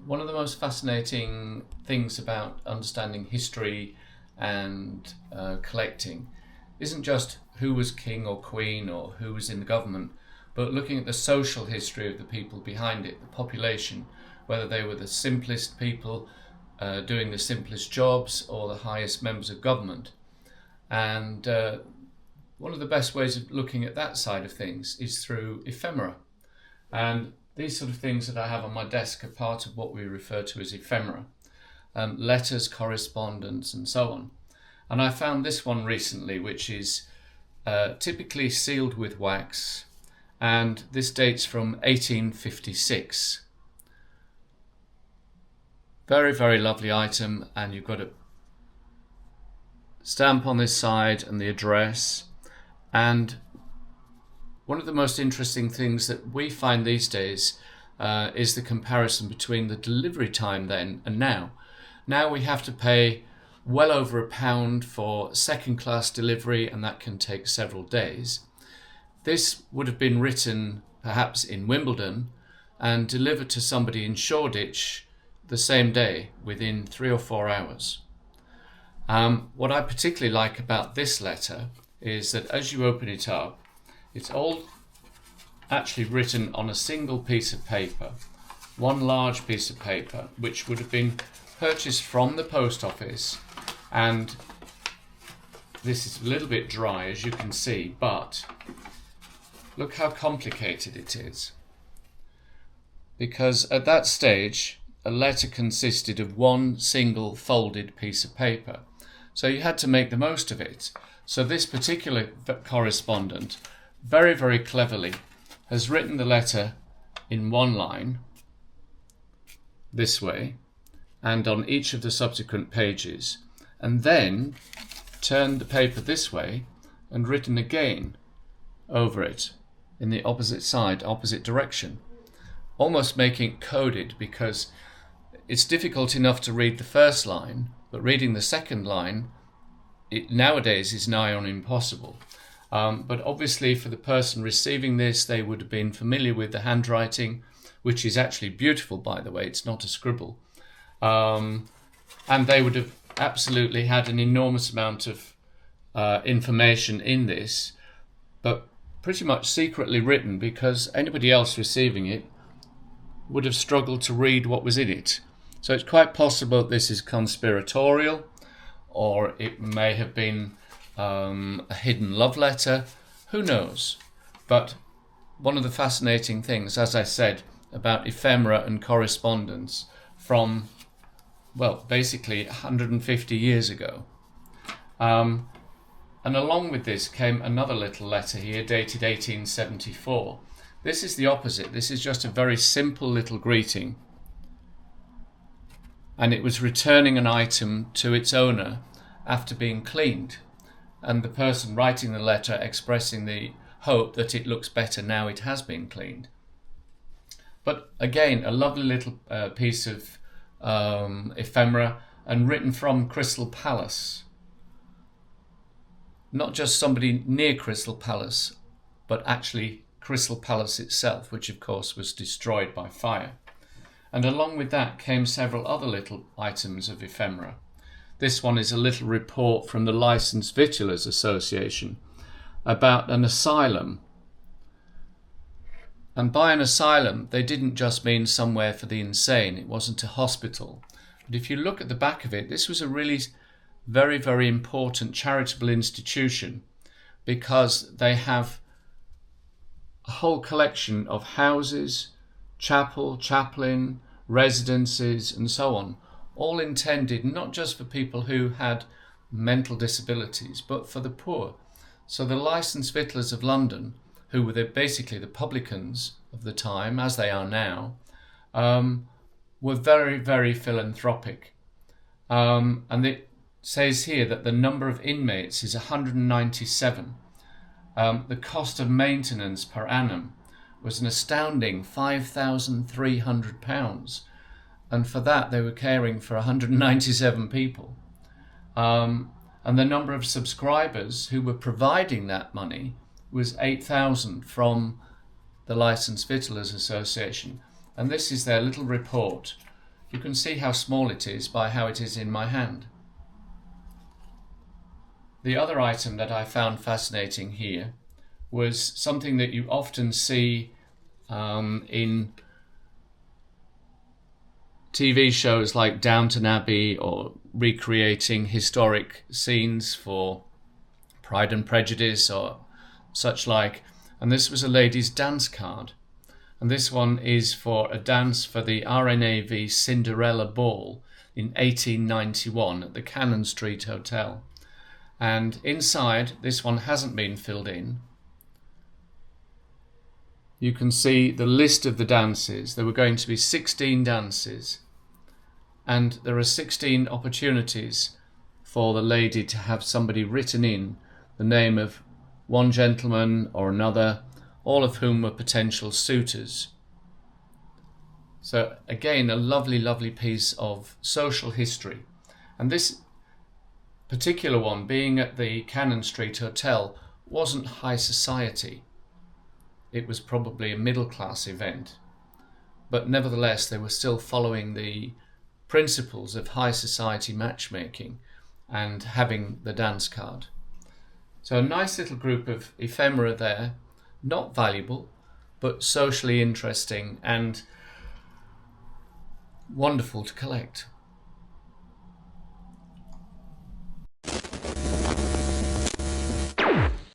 one of the most fascinating things about understanding history and collecting isn't just who was king or queen or who was in the government, but looking at the social history of the people behind it, the population, whether they were the simplest people doing the simplest jobs or the highest members of government. And one of the best ways of looking at that side of things is through ephemera. And these sort of things that I have on my desk are part of what we refer to as ephemera, letters, correspondence, and so on. And I found this one recently, which is typically sealed with wax, and this dates from 1856. Very, very lovely item, and you've got a stamp on this side and the address. And one of the most interesting things that we find these days is the comparison between the delivery time then and now. Now we have to pay well over £1 for second-class delivery, and that can take several days. This would have been written perhaps in Wimbledon and delivered to somebody in Shoreditch the same day, within 3 or 4 hours. What I particularly like about this letter is that as you open it up, it's all actually written on a single piece of paper, one large piece of paper, which would have been purchased from the post office. And this is a little bit dry, as you can see, but look how complicated it is. Because at that stage, a letter consisted of one single folded piece of paper. So you had to make the most of it. So this particular correspondent, very, very cleverly, has written the letter in one line, this way, and on each of the subsequent pages, and then turned the paper this way and written again over it in the opposite side, opposite direction, almost making it coded, because it's difficult enough to read the first line, but reading the second line, it nowadays is nigh on impossible. But obviously for the person receiving this, they would have been familiar with the handwriting, which is actually beautiful, by the way, it's not a scribble. And they would have absolutely had an enormous amount of information in this, but pretty much secretly written, because anybody else receiving it would have struggled to read what was in it. So it's quite possible this is conspiratorial, or it may have been a hidden love letter, who knows. But one of the fascinating things, as I said, about ephemera and correspondence from, well, basically 150 years ago. And along with this came another little letter here dated 1874. This is the opposite. This is just a very simple little greeting. And it was returning an item to its owner after being cleaned. And the person writing the letter expressing the hope that it looks better now it has been cleaned. But again, a lovely little piece of ephemera, and written from Crystal Palace. Not just somebody near Crystal Palace, but actually Crystal Palace itself, which of course was destroyed by fire. And along with that came several other little items of ephemera. This one is a little report from the Licensed Victuallers Association about an asylum. And by an asylum, they didn't just mean somewhere for the insane. It wasn't a hospital. But if you look at the back of it, this was a really very, very important charitable institution, because they have a whole collection of houses, chapel, chaplain, residences, and so on, all intended not just for people who had mental disabilities, but for the poor. So the Licensed Victuallers of London, who were basically the publicans of the time, as they are now, were very, very philanthropic. And it says here that the number of inmates is 197. The cost of maintenance per annum was an astounding £5,300. And for that, they were caring for 197 people. And the number of subscribers who were providing that money was 8,000 from the Licensed Victuallers Association. And this is their little report. You can see how small it is by how it is in my hand. The other item that I found fascinating here was something that you often see in TV shows like Downton Abbey, or recreating historic scenes for Pride and Prejudice or such like. And this was a lady's dance card. And this one is for a dance for the RNAV Cinderella Ball in 1891 at the Cannon Street Hotel. And inside, this one hasn't been filled in. You can see the list of the dances. There were going to be 16 dances, and there are 16 opportunities for the lady to have somebody written in the name of one gentleman or another, all of whom were potential suitors. So again, a lovely, lovely piece of social history. And this particular one, being at the Cannon Street Hotel, wasn't high society. It was probably a middle-class event. But nevertheless, they were still following the principles of high society matchmaking and having the dance card. So a nice little group of ephemera there, not valuable, but socially interesting and wonderful to collect.